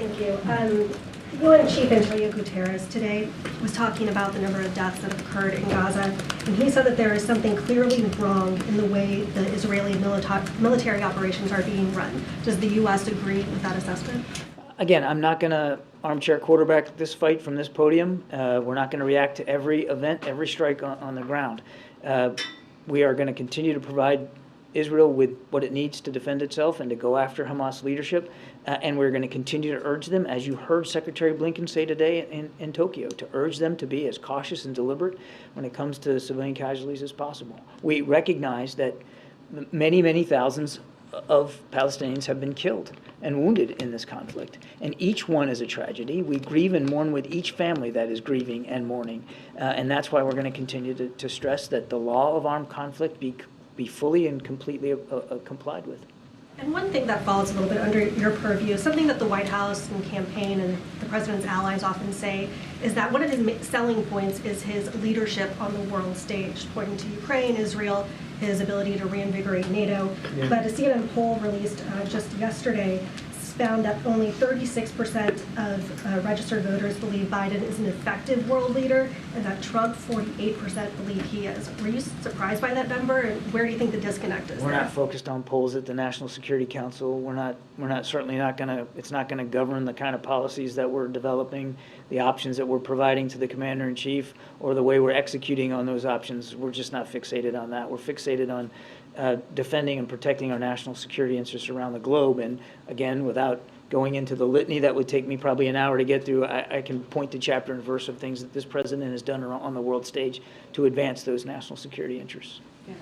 Thank you. UN Chief Antonio Guterres today was talking about the number of deaths that have occurred in Gaza, and he said that there is something clearly wrong in the way the Israeli military operations are being run. Does the U.S. agree with that assessment? Again, I'm not going to armchair quarterback this fight from this podium. We're not going to react to every event, every strike on the ground. We are going to continue to provide Israel with what it needs to defend itself and to go after Hamas leadership. And we're going to continue to urge them, as you heard Secretary Blinken say today in Tokyo, to urge them to be as cautious and deliberate when it comes to civilian casualties as possible. We recognize that many, many thousands of Palestinians have been killed and wounded in this conflict. And each one is a tragedy. We grieve and mourn with each family that is grieving and mourning. And that's why we're going to continue to stress that the law of armed conflict be fully and completely complied with. And one thing that falls a little bit under your purview, something that the White House and campaign and the president's allies often say, is that one of his selling points is his leadership on the world stage, pointing to Ukraine, Israel, his ability to reinvigorate NATO. Yeah. But a CNN poll released just yesterday found that only 36% of registered voters believe Biden is an effective world leader, and that Trump 48% believe he is. Were you surprised by that number, and where do you think the disconnect is? We're not focused on polls at the National Security Council. Certainly not going to. It's not going to govern the kind of policies that we're developing, the options that we're providing to the commander in chief, or the way we're executing on those options. We're just not fixated on that. We're fixated on defending and protecting our national security interests around the globe. And again, without going into the litany that would take me probably an hour to get through, I can point to chapter and verse of things that this president has done on the world stage to advance those national security interests. Yeah.